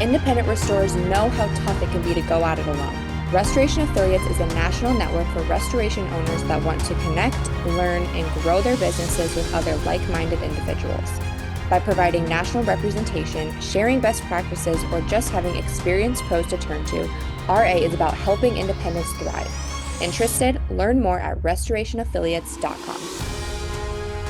Independent restorers know how tough it can be to go at it alone. Restoration Affiliates is a national network for restoration owners that want to connect, learn, and grow their businesses with other like-minded individuals. By providing national representation, sharing best practices, or just having experienced pros to turn to, RA is about helping independents thrive. Interested? Learn more at restorationaffiliates.com.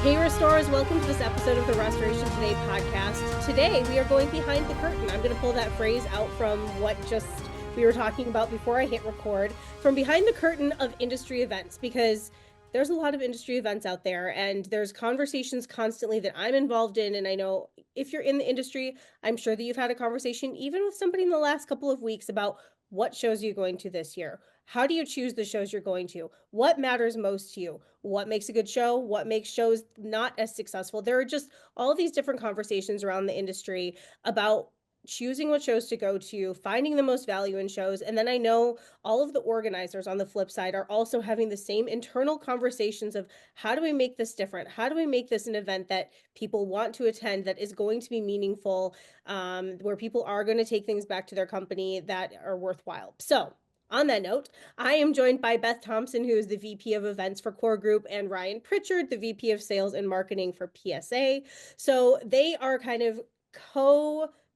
Hey restorers, welcome to this episode of the Restoration Today podcast. Today we are going behind the curtain. I'm going to pull that phrase out from what just we were talking about before I hit record, from behind the curtain of industry events, because there's a lot of industry events out there and there's conversations constantly that I'm involved in. And I know if you're in the industry, I'm sure that you've had a conversation even with somebody in the last couple of weeks about what shows you're going to this year. How do you choose the shows you're going to? What matters most to you? What makes a good show? What makes shows not as successful? There are just all these different conversations around the industry about choosing what shows to go to, finding the most value in shows. And then I know all of the organizers on the flip side are also having the same internal conversations of how do we make this different? How do we make this an event that people want to attend, that is going to be meaningful, where people are going to take things back to their company that are worthwhile? So on that note, I am joined by Beth Thompson, who is the VP of Events for Core Group, and Ryan Pritchard, the VP of Sales and Marketing for PSA. So they are kind of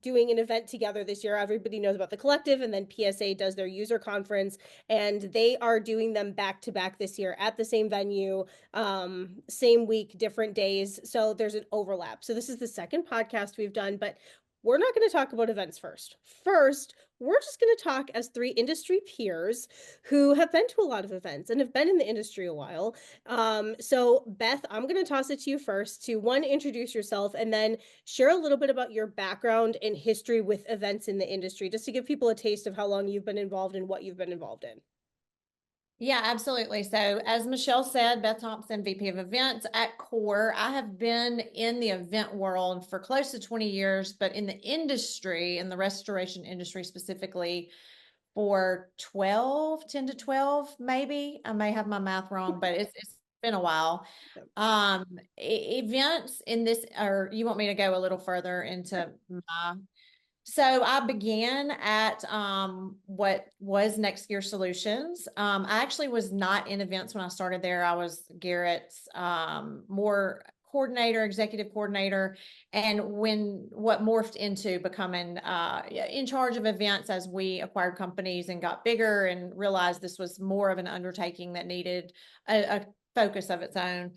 doing an event together this year. Everybody knows about the collective, and then PSA does their user conference, and they are doing them back to back this year at the same venue, same week, different days. So there's an overlap. So this is the second podcast we've done, but we're not going to talk about events first. First, we're just going to talk as three industry peers who have been to a lot of events and have been in the industry a while. So Beth, I'm going to toss it to you first to introduce yourself and then share a little bit about your background and history with events in the industry, just to give people a taste of how long you've been involved and what you've been involved in. Yeah, absolutely. So as Michelle said, Beth Thompson, VP of Events at Core. I have been in the event world for close to 20 years, but in the industry, in the restoration industry specifically, for 10 to 12, maybe. I may have my math wrong, but it's been a while. Events in this, or you want me to go a little further into my... So I began at what was Next Gear Solutions. I actually was not in events when I started there. I was Garrett's more coordinator, executive coordinator, and what morphed into becoming in charge of events as we acquired companies and got bigger and realized this was more of an undertaking that needed a focus of its own.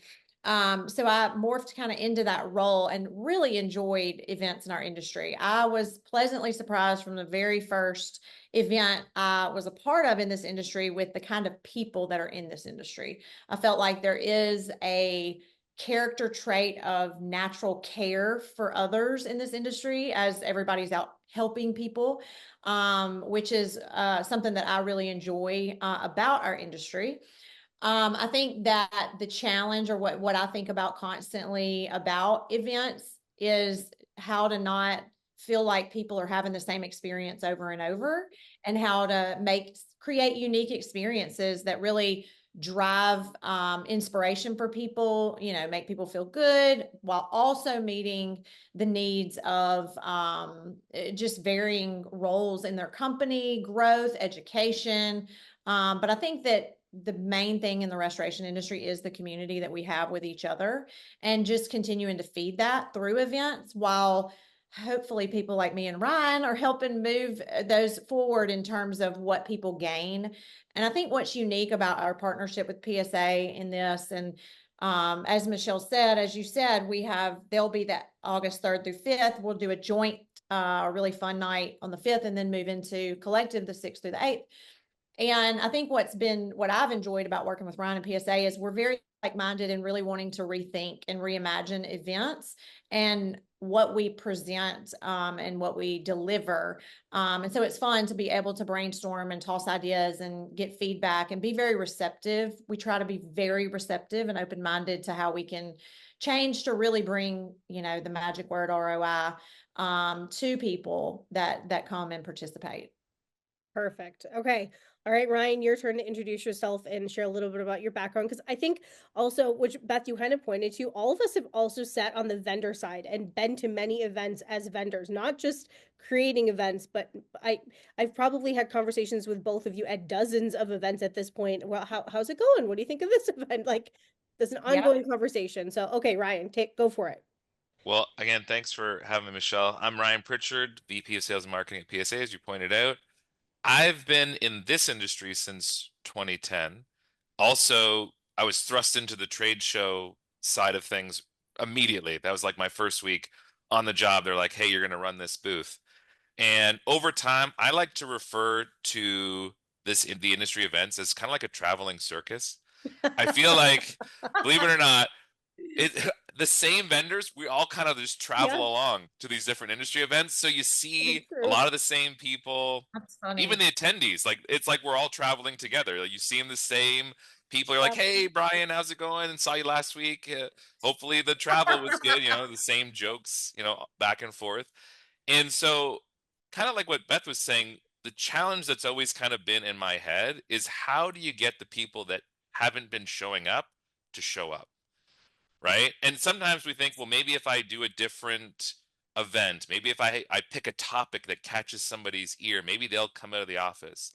So I morphed kind of into that role and really enjoyed events in our industry. I was pleasantly surprised from the very first event I was a part of in this industry with the kind of people that are in this industry. I felt like there is a character trait of natural care for others in this industry as everybody's out helping people, which is something that I really enjoy about our industry. I think that the challenge, or what I think about constantly about events, is how to not feel like people are having the same experience over and over, and how to create unique experiences that really drive inspiration for people, make people feel good, while also meeting the needs of just varying roles in their company, growth, education. But I think that the main thing in the restoration industry is the community that we have with each other, and just continuing to feed that through events, while hopefully people like me and Ryan are helping move those forward in terms of what people gain. And I think what's unique about our partnership with PSA in this, and as Michelle said, as you said, there'll be that August 3rd through 5th. We'll do a joint, really fun night on the 5th, and then move into collective the 6th through the 8th. And I think what I've enjoyed about working with Ryan and PSA is we're very like-minded and really wanting to rethink and reimagine events and what we present and what we deliver. And so it's fun to be able to brainstorm and toss ideas and get feedback and be very receptive. We try to be very receptive and open-minded to how we can change to really bring, the magic word ROI to people that come and participate. Perfect. Okay. All right, Ryan, your turn to introduce yourself and share a little bit about your background. Because I think also, which Beth, you kind of pointed to, all of us have also sat on the vendor side and been to many events as vendors, not just creating events, but I've probably had conversations with both of you at dozens of events at this point. Well, how's it going? What do you think of this event? Like, there's an Yeah. ongoing conversation. So, okay, Ryan, go for it. Well, again, thanks for having me, Michelle. I'm Ryan Pritchard, VP of Sales and Marketing at PSA, as you pointed out. I've been in this industry since 2010. Also, I was thrust into the trade show side of things immediately. That was like my first week on the job. They're like, hey, you're going to run this booth. And over time, I like to refer to the industry events as kind of like a traveling circus. I feel like, believe it or not, it the same vendors, we all kind of just travel Yeah, along to these different industry events. So you that's see a true. lot of the same people, That's even funny. the attendees. Like it's like we're all traveling together. Like, you see them the same people are like, Yeah. hey Brian, how's it going? And saw you last week. Hopefully the travel was good, the same jokes, back and forth. And so kind of like what Beth was saying, the challenge that's always kind of been in my head is how do you get the people that haven't been showing up to show up? Right? And sometimes we think, well, maybe if I do a different event, maybe if I pick a topic that catches somebody's ear, maybe they'll come out of the office.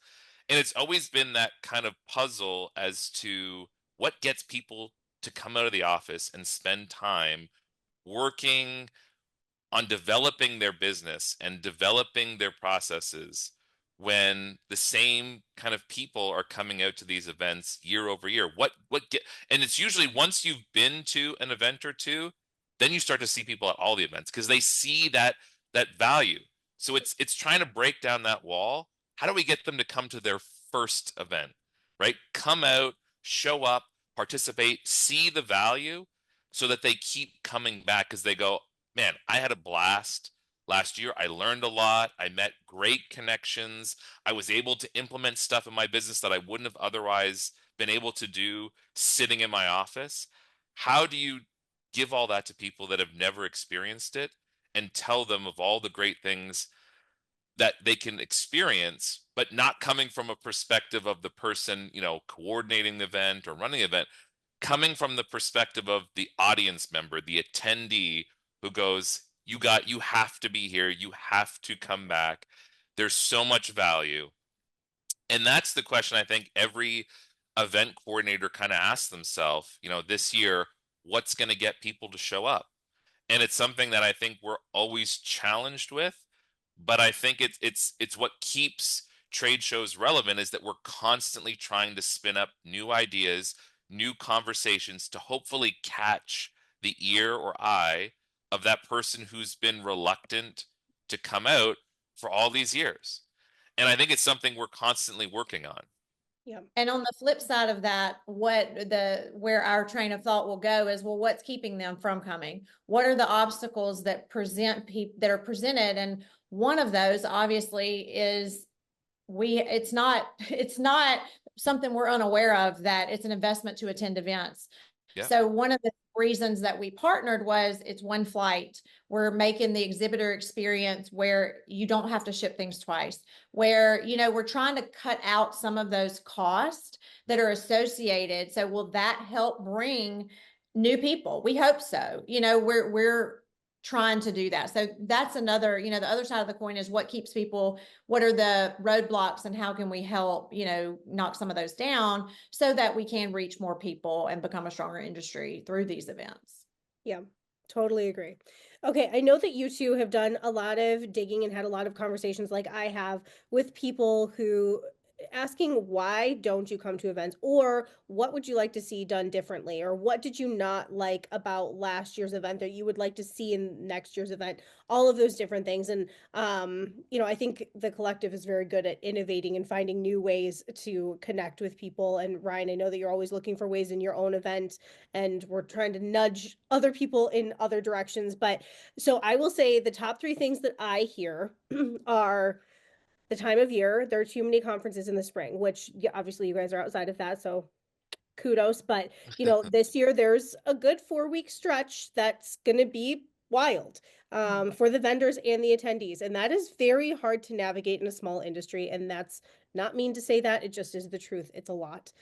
And it's always been that kind of puzzle as to what gets people to come out of the office and spend time working on developing their business and developing their processes when the same kind of people are coming out to these events year over year. What get and it's usually once you've been to an event or two, then you start to see people at all the events because they see that value. So it's trying to break down that wall. How do we get them to come to their first event, right? Come out, show up, participate, see the value so that they keep coming back because they go, man, I had a blast last year. I learned a lot. I met great connections. I was able to implement stuff in my business that I wouldn't have otherwise been able to do sitting in my office. How do you give all that to people that have never experienced it and tell them of all the great things that they can experience, but not coming from a perspective of the person, coordinating the event or running the event, coming from the perspective of the audience member, the attendee who goes, you have to be here. You have to come back. There's so much value. And that's the question I think every event coordinator kind of asks themselves, this year, what's going to get people to show up? And it's something that I think we're always challenged with, but I think it's what keeps trade shows relevant is that we're constantly trying to spin up new ideas, new conversations to hopefully catch the ear or eye of that person who's been reluctant to come out for all these years. And I think it's something we're constantly working on. Yeah. And on the flip side of that, where our train of thought will go is, well, what's keeping them from coming? What are the obstacles that that are presented? And one of those obviously is it's not something we're unaware of, that it's an investment to attend events. Yeah. So one of the reasons that we partnered was it's one flight. We're making the exhibitor experience where you don't have to ship things twice, where, we're trying to cut out some of those costs that are associated. So will that help bring new people? We hope so. We're trying to do that. So that's another, the other side of the coin is what keeps people, what are the roadblocks and how can we help, knock some of those down so that we can reach more people and become a stronger industry through these events. Yeah, totally agree. Okay, I know that you two have done a lot of digging and had a lot of conversations like I have with people who asking why don't you come to events, or what would you like to see done differently, or what did you not like about last year's event that you would like to see in next year's event, all of those different things. And I think the collective is very good at innovating and finding new ways to connect with people. And Ryan, I know that you're always looking for ways in your own event, and we're trying to nudge other people in other directions. But so I will say the top three things that I hear are the time of year. There are too many conferences in the spring, which obviously you guys are outside of that, so kudos. But this year there's a good 4-week stretch that's going to be wild for the vendors and the attendees, and that is very hard to navigate in a small industry, and that's Not mean to say that, it just is the truth. It's a lot.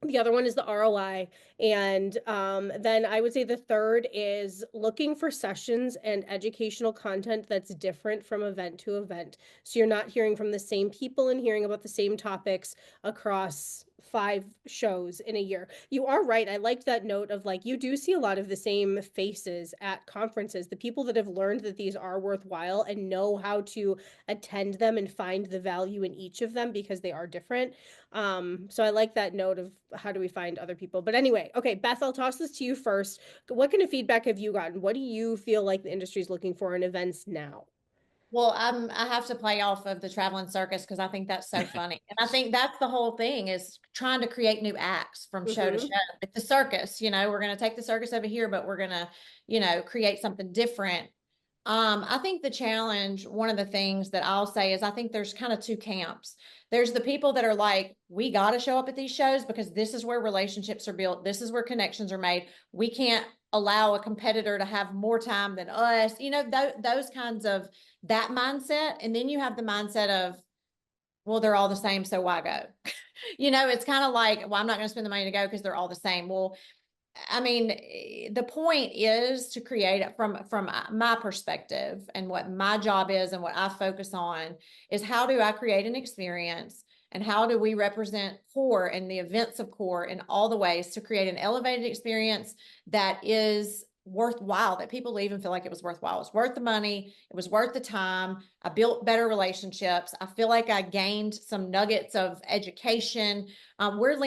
The other one is the ROI. And then I would say the third is looking for sessions and educational content that's different from event to event. So you're not hearing from the same people and hearing about the same topics across 5 shows in a year. You are right. I liked that note of like, you do see a lot of the same faces at conferences, the people that have learned that these are worthwhile and know how to attend them and find the value in each of them because they are different. So I like that note of how do we find other people. But anyway, okay, Beth, I'll toss this to you first. What kind of feedback have you gotten? What do you feel like the industry is looking for in events now? Well, I have to play off of the Traveling Circus because I think that's so funny. And I think that's the whole thing is trying to create new acts from show to show. Like the circus, we're going to take the circus over here, but we're going to, create something different. I think the challenge, one of the things that I'll say is I think there's kind of two camps. There's the people that are like, we got to show up at these shows because this is where relationships are built. This is where connections are made. We can't allow a competitor to have more time than us, those kinds of that mindset. And then you have the mindset of, well, they're all the same, so why go? It's kind of like, well, I'm not going to spend the money to go because they're all the same. Well, I mean, the point is to create it from my perspective, and what my job is and what I focus on is how do I create an experience and how do we represent CORE and the events of CORE in all the ways to create an elevated experience that is worthwhile, that people leave and feel like it was worthwhile. It's worth the money. It was worth the time. I built better relationships. I feel like I gained some nuggets of education. We're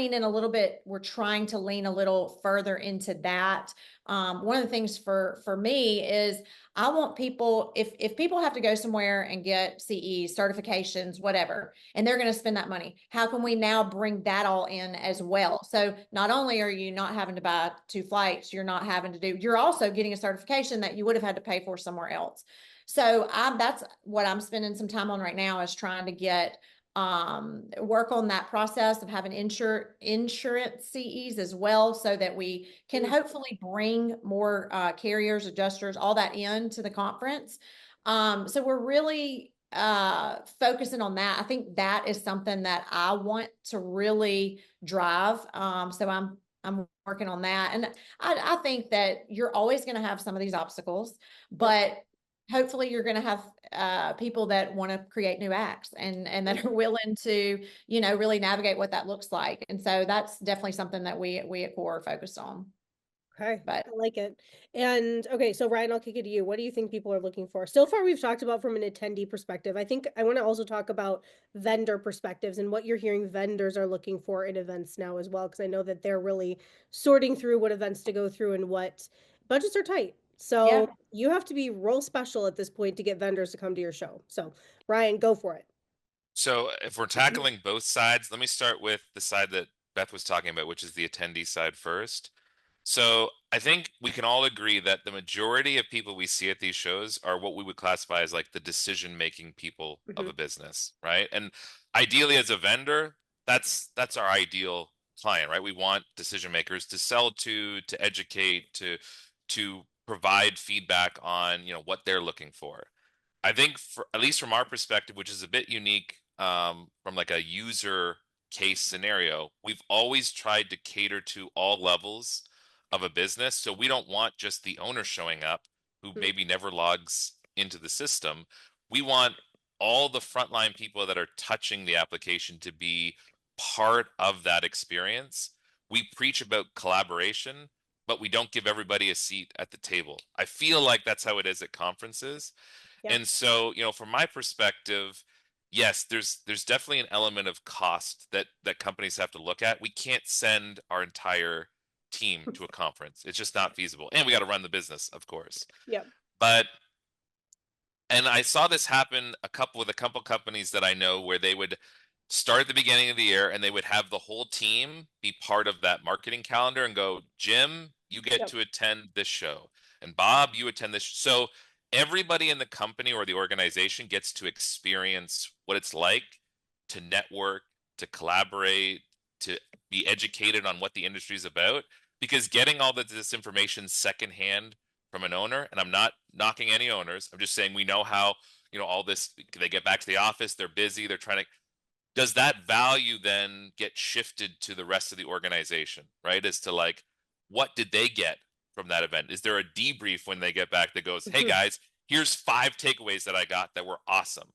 trying to lean a little further into that. One of the things for me is I want people, if people have to go somewhere and get CEs, certifications, whatever, and they're going to spend that money, how can we now bring that all in as well? So not only are you not having to buy 2 flights, you're also getting a certification that you would have had to pay for somewhere else. So that's what I'm spending some time on right now, is trying to get work on that process of having insurance CEs as well, so that we can hopefully bring more carriers, adjusters, all that into the conference. So we're really focusing on that. I think that is something that I want to really drive. So I'm working on that. And I think that you're always going to have some of these obstacles, but hopefully you're going to have people that want to create new acts and that are willing to, really navigate what that looks like. And so that's definitely something that we at CORE are focused on. Okay, But I like it. And okay, so Ryan, I'll kick it to you. What do you think people are looking for? So far, we've talked about from an attendee perspective. I think I want to also talk about vendor perspectives and what you're hearing vendors are looking for in events now as well, because I know that they're really sorting through what events to go through and what budgets are tight. So yeah. you have to be real special at this point to get vendors to come to your show. So Ryan, go for it. So if we're tackling both sides, let me start with the side that Beth was talking about, which is the attendee side first. So I think we can all agree that the majority of people we see at these shows are what we would classify as like the decision-making people of a business, right? And ideally, as a vendor, that's our ideal client, right? We want decision makers to sell to educate, to provide feedback on, what they're looking for. I think for at least from our perspective, which is a bit unique from like a user case scenario, we've always tried to cater to all levels of a business. So we don't want just the owner showing up who maybe never logs into the system. We want all the frontline people that are touching the application to be part of that experience. We preach about collaboration, but we don't give everybody a seat at the table. I feel like that's how it is at conferences. Yeah. And so, from my perspective, yes, there's definitely an element of cost that companies have to look at. We can't send our entire team to a conference. It's just not feasible. And we got to run the business, of course. Yep. And I saw this happen with a couple companies that I know, where they would start at the beginning of the year and they would have the whole team be part of that marketing calendar and go, Jim, you get to attend this show, and Bob, you attend this. So everybody in the company or the organization gets to experience what it's like to network, to collaborate, to be educated on what the industry is about. Because getting all this information secondhand from an owner, and I'm not knocking any owners, I'm just saying we know how, all this, they get back to the office, they're busy, they're trying to, does that value then get shifted to the rest of the organization, right? As to like, what did they get from that event? Is there a debrief when they get back that goes, hey Mhm. guys, here's 5 takeaways that I got that were awesome?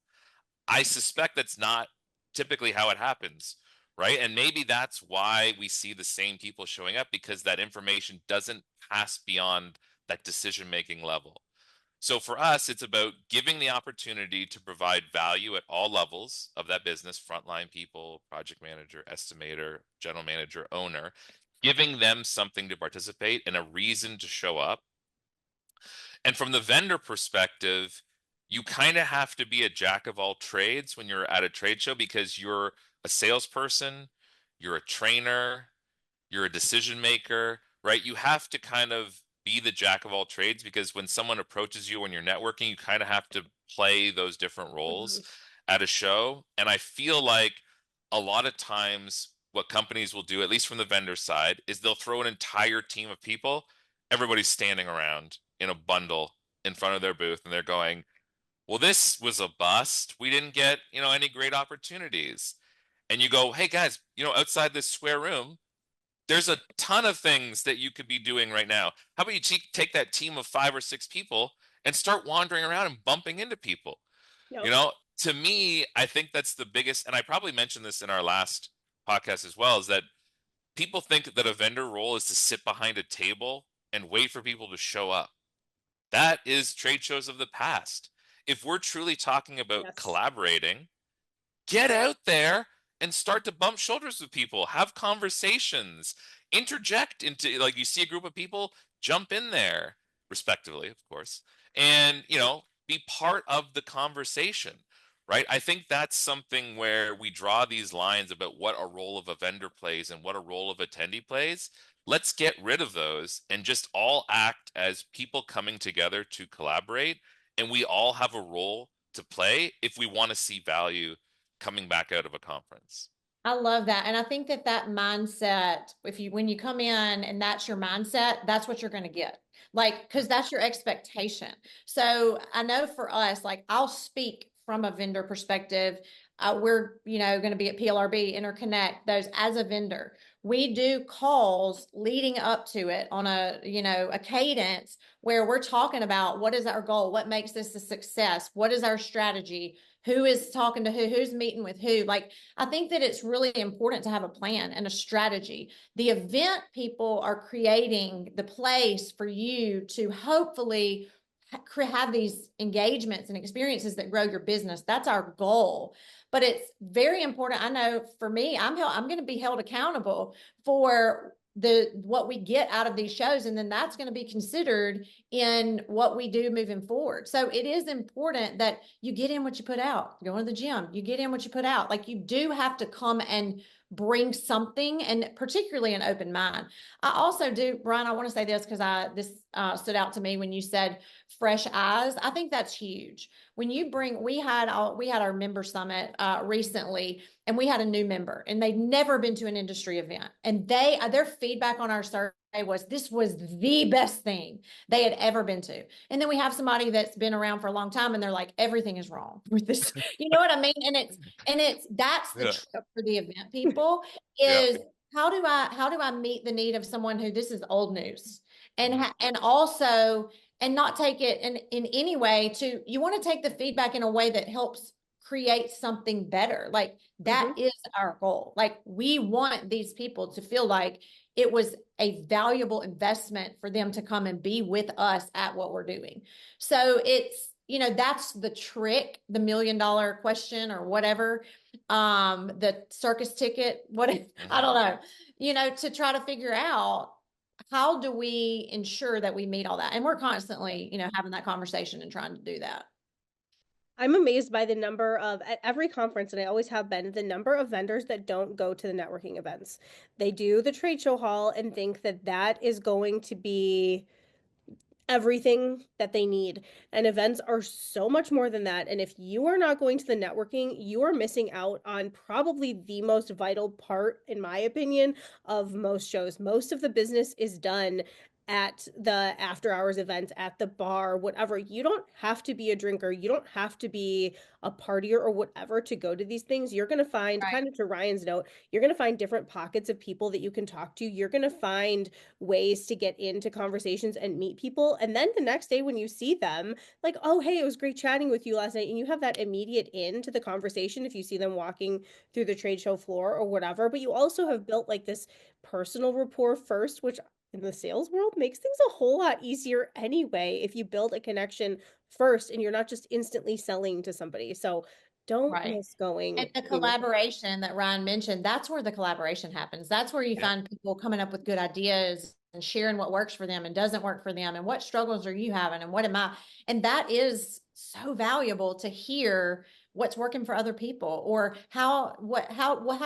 I suspect that's not typically how it happens, right? And maybe that's why we see the same people showing up, because that information doesn't pass beyond that decision-making level. So for us, it's about giving the opportunity to provide value at all levels of that business: frontline people, project manager, estimator, general manager, owner, giving them something to participate and a reason to show up. And from the vendor perspective, you kind of have to be a jack of all trades when you're at a trade show, because you're a salesperson, you're a trainer, you're a decision maker, right? You have to kind of be the jack of all trades, because when someone approaches you when you're networking, you kind of have to play those different roles Mhm. at a show. And I feel like a lot of times what companies will do, at least from the vendor side, is they'll throw an entire team of people, everybody's standing around in a bundle in front of their booth, and they're going, well, this was a bust. We didn't get, any great opportunities. And you go, hey guys, outside this square room, there's a ton of things that you could be doing right now. How about you take that team of 5 or 6 people and start wandering around and bumping into people? You Yep. know, to me, I think that's the biggest, and I probably mentioned this in our last podcast as well, is that people think that a vendor role is to sit behind a table and wait for people to show up. That is trade shows of the past. If we're truly talking about Yes. collaborating, get out there and start to bump shoulders with people, have conversations, interject into, like, you see a group of people, jump in there, respectively, of course, and be part of the conversation, right? I think that's something where we draw these lines about what a role of a vendor plays and what a role of attendee plays. Let's get rid of those and just all act as people coming together to collaborate, and we all have a role to play if we want to see value coming back out of a conference. I love that. And I think that that mindset, when you come in and that's your mindset, that's what you're going to get. Like, cause that's your expectation. So I know for us, like I'll speak from a vendor perspective. We're, going to be at PLRB, Interconnect, those as a vendor. We do calls leading up to it on a cadence where we're talking about what is our goal? What makes this a success? What is our strategy? Who is talking to who's meeting with who? Like, I think that it's really important to have a plan and a strategy. The event people are creating the place for you to hopefully have these engagements and experiences that grow your business. That's our goal. But it's very important. I know for me, I'm going to be held accountable for what we get out of these shows, and then that's going to be considered in what we do moving forward. So it is important that you get in what you put out. Going to the gym, you get in what you put out. Like, you do have to come and bring something, and particularly an open mind. I also do, Brian, I want to say this because this stood out to me when you said fresh eyes. I think that's huge. When you bring, we had our member summit recently, and we had a new member, and they'd never been to an industry event, and their feedback on our survey was this was the best thing they had ever been to. And then we have somebody that's been around for a long time, and they're like, everything is wrong with this. You know what I mean? And that's the Yeah. trick for the event people Yeah. is how do I meet the need of someone who this is old news, and Mhm. and also and not take it in any way to, you want to take the feedback in a way that helps create something better. Like, that Mhm. is our goal. Like, we want these people to feel like it was a valuable investment for them to come and be with us at what we're doing. So it's, that's the trick, the $1 million question or whatever, the circus ticket, what, I don't know, to try to figure out how do we ensure that we meet all that. And we're constantly, having that conversation and trying to do that. I'm amazed by the number of, at every conference, and I always have been, the number of vendors that don't go to the networking events. They do the trade show hall and think that that is going to be everything that they need. And events are so much more than that. And if you are not going to the networking, you are missing out on probably the most vital part, in my opinion, of most shows. Most of the business is done at the after hours events, at the bar, whatever. You don't have to be a drinker. You don't have to be a partier or whatever to go to these things. You're going to find, Right. kind of to Ryan's note, you're going to find different pockets of people that you can talk to. You're going to find ways to get into conversations and meet people. And then the next day when you see them, like, oh, hey, it was great chatting with you last night. And you have that immediate into the conversation if you see them walking through the trade show floor or whatever. But you also have built like this personal rapport first, which in the sales world makes things a whole lot easier anyway if you build a connection first and you're not just instantly selling to somebody. So don't Right. miss going And the to collaboration that Ryan mentioned, that's where the collaboration happens. That's where you Yeah. find people coming up with good ideas and sharing what works for them and doesn't work for them and what struggles are you having and what am I. And that is so valuable to hear what's working for other people or how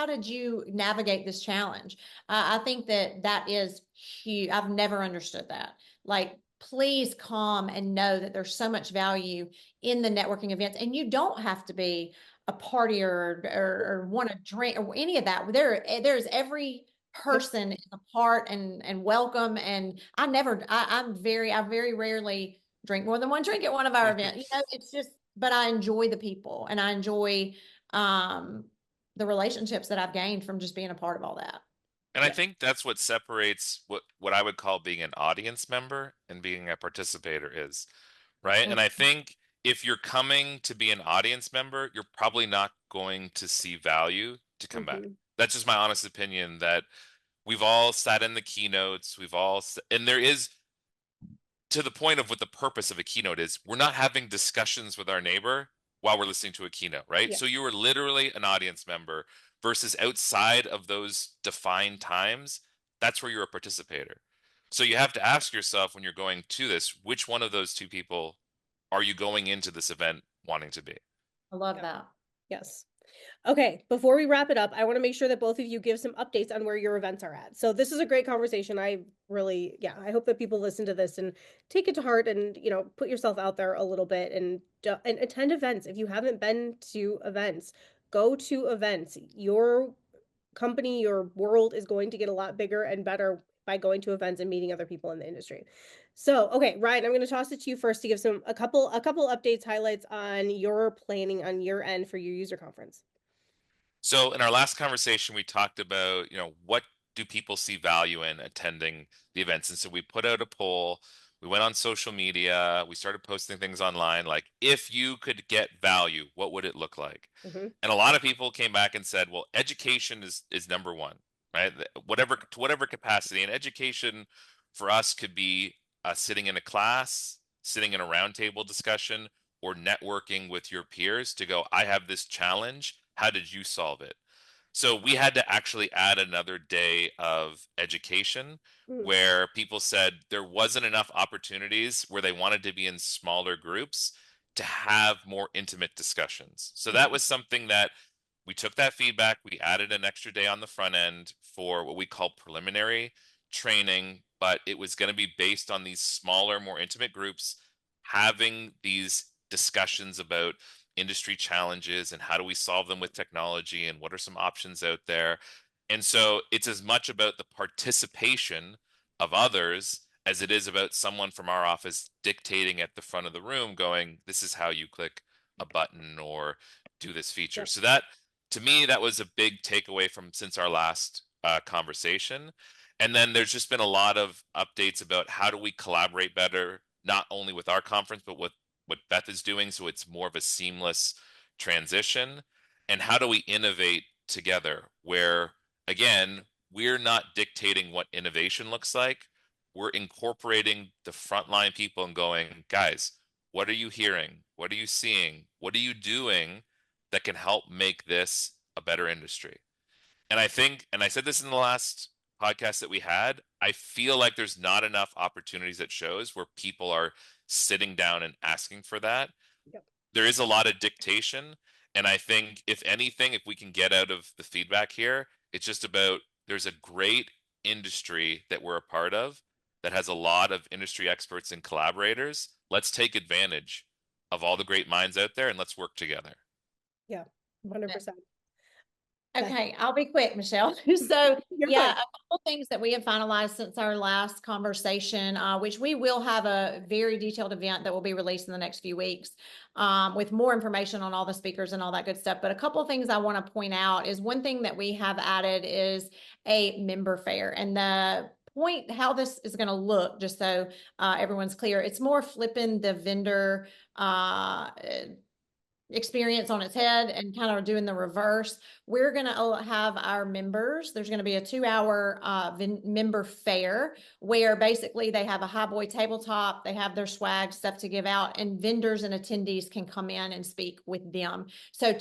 did you navigate this challenge? I think that is huge. I've never understood that. Like, please come and know that there's so much value in the networking events, and you don't have to be a party or want to drink or any of that. There's every person is a part and welcome. And I very rarely drink more than one drink at one of our events. It's just, but I enjoy the people and I enjoy the relationships that I've gained from just being a part of all that. And I think that's what separates what I would call being an audience member and being a participator is, right? Mm. And I think if you're coming to be an audience member, you're probably not going to see value to come back. Mhm. That's just my honest opinion that we've all sat in the keynotes, and there is, to the point of what the purpose of a keynote is, we're not having discussions with our neighbor while we're listening to a keynote, right? Yeah. So you are literally an audience member versus outside of those defined times, that's where you're a participator. So you have to ask yourself when you're going to this, which one of those two people are you going into this event wanting to be? I love Yeah. that. Yes. Okay, before we wrap it up, I want to make sure that both of you give some updates on where your events are at. So this is a great conversation. I really, yeah, I hope that people listen to this and take it to heart and, put yourself out there a little bit and attend events. If you haven't been to events, go to events. Your company, your world is going to get a lot bigger and better by going to events and meeting other people in the industry. So, okay, Ryan, I'm going to toss it to you first to give a couple updates, highlights on your planning on your end for your user conference. So in our last conversation, we talked about, what do people see value in attending the events? And so we put out a poll, we went on social media, we started posting things online, like if you could get value, what would it look like? Mm-hmm. And a lot of people came back and said, well, education is number one, right? To whatever capacity. And education for us could be sitting in a class, sitting in a roundtable discussion, or networking with your peers to go, I have this challenge. How did you solve it? So we had to actually add another day of education where people said there wasn't enough opportunities where they wanted to be in smaller groups to have more intimate discussions. So that was something that we took that feedback, we added an extra day on the front end for what we call preliminary training, but it was going to be based on these smaller, more intimate groups having these discussions about industry challenges and how do we solve them with technology and what are some options out there. And so it's as much about the participation of others as it is about someone from our office dictating at the front of the room going, this is how you click a button or do this feature. Yep. So that, to me, that was a big takeaway from since our last conversation. And then there's just been a lot of updates about how do we collaborate better, not only with our conference, but with what Beth is doing, so it's more of a seamless transition. And how do we innovate together where, again, we're not dictating what innovation looks like. We're incorporating the frontline people and going, guys, what are you hearing? What are you seeing? What are you doing that can help make this a better industry? And I think, and I said this in the last podcast that we had, I feel like there's not enough opportunities at shows where people are sitting down and asking for that. Yep. There is a lot of dictation. And I think, if anything, if we can get out of the feedback here, it's just about there's a great industry that we're a part of that has a lot of industry experts and collaborators. Let's take advantage of all the great minds out there and let's work together. Yeah, 100%. Okay, I'll be quick, Michelle. So, You're yeah, fine. a couple things that we have finalized since our last conversation, which we will have a very detailed event that will be released in the next few weeks, with more information on all the speakers and all that good stuff. But a couple of things I want to point out is one thing that we have added is a member fair. And the point how this is going to look, just so everyone's clear, it's more flipping the vendor experience on its head and kind of doing the reverse. We're going to have our members, there's going to be a 2-hour member fair where basically they have a highboy tabletop, they have their swag stuff to give out, and vendors and attendees can come in and speak with them. So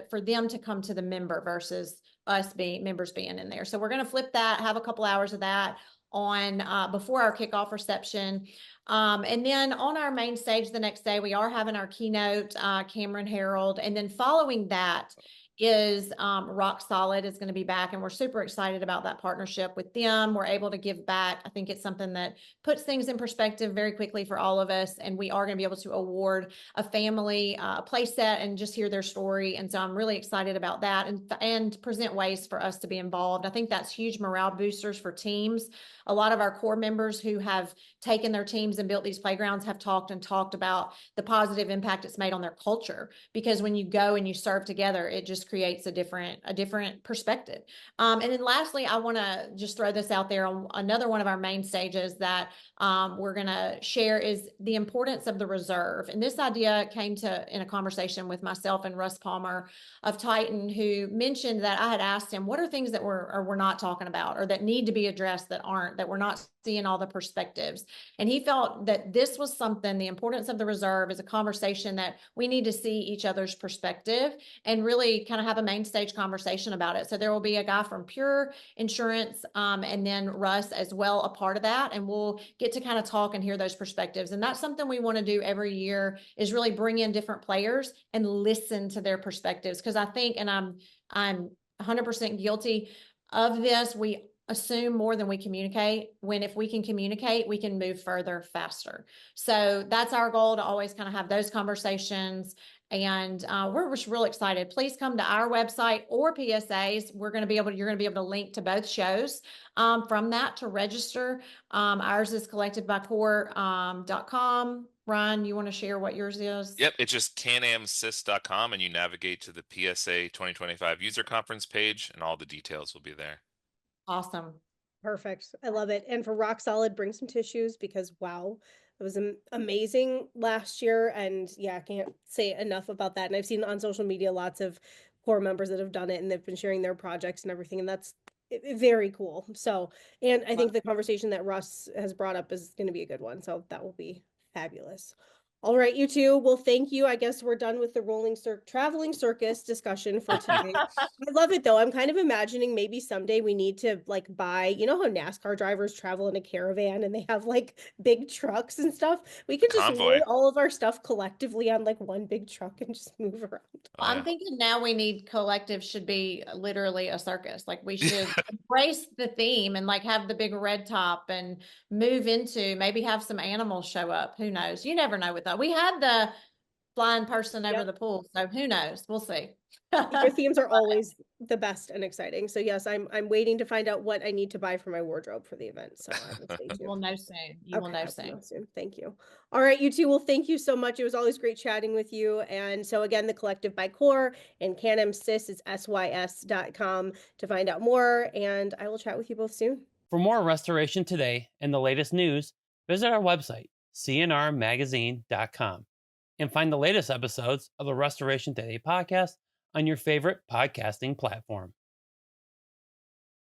for them to come to the member versus us members being in there. So we're going to flip that, have a couple hours of that on before our kickoff reception. And then on our main stage the next day, we are having our keynote, Cameron Harold. And then following that is Rock Solid is going to be back. And we're super excited about that partnership with them. We're able to give back. I think it's something that puts things in perspective very quickly for all of us. And we are going to be able to award a family play set and just hear their story. And so I'm really excited about that and present ways for us to be involved. I think that's huge morale boosters for teams. A lot of our core members who have taken their teams and built these playgrounds have talked about the positive impact it's made on their culture, because when you go and you serve together, it just creates a different perspective. And then lastly, I want to just throw this out there on another one of our main stages that we're going to share is the importance of the reserve. And this idea came in a conversation with myself and Russ Palmer of Titan, who mentioned that I had asked him, what are things that we're not talking about or that need to be addressed that we're not seeing all the perspectives. And he felt that this was something, the importance of the reserve is a conversation that we need to see each other's perspective and really kind of have a main stage conversation about it. So there will be a guy from Pure Insurance and then Russ as well, a part of that. And we'll get to kind of talk and hear those perspectives. And that's something we want to do every year is really bring in different players and listen to their perspectives. Because I think, and I'm 100% guilty of this, we assume more than we communicate, when if we can communicate, we can move further faster. So that's our goal, to always kind of have those conversations. And we're just real excited. Please come to our website or PSA's. You're going to be able to link to both shows from that to register. Ours is collectedbycore.com. Ryan, you want to share what yours is? Yep, it's just canamsys.com, and you navigate to the PSA 2025 user conference page, and all the details will be there. Awesome. Perfect. I love it. And for Rock Solid, bring some tissues because wow, it was amazing last year. And yeah, I can't say enough about that. And I've seen on social media lots of core members that have done it and they've been sharing their projects and everything. And that's very cool. So, and I think the conversation that Russ has brought up is going to be a good one. So that will be fabulous. All right, you two. Well, thank you. I guess we're done with the traveling circus discussion for today. I love it though. I'm kind of imagining maybe someday we need to like buy, you know how NASCAR drivers travel in a caravan and they have like big trucks and stuff? We could just Convoy. load all of our stuff collectively on like one big truck and just move around. Oh, yeah. I'm thinking now we need collective should be literally a circus. Like we should embrace the theme and like have the big red top and move into maybe have some animals show up. Who knows? You never know with that. We had the flying person over the pool, so who knows? We'll see. Your themes are always the best and exciting. So yes, I'm waiting to find out what I need to buy for my wardrobe for the event. So I will stay tuned. You will know soon. You will know soon. Thank you. All right, you two. Well, thank you so much. It was always great chatting with you. And so again, the Collective by Core and CanMsys is sys.com to find out more. And I will chat with you both soon. For more Restoration Today and the latest news, visit our website, cnrmagazine.com, and find the latest episodes of the Restoration Today podcast on your favorite podcasting platform.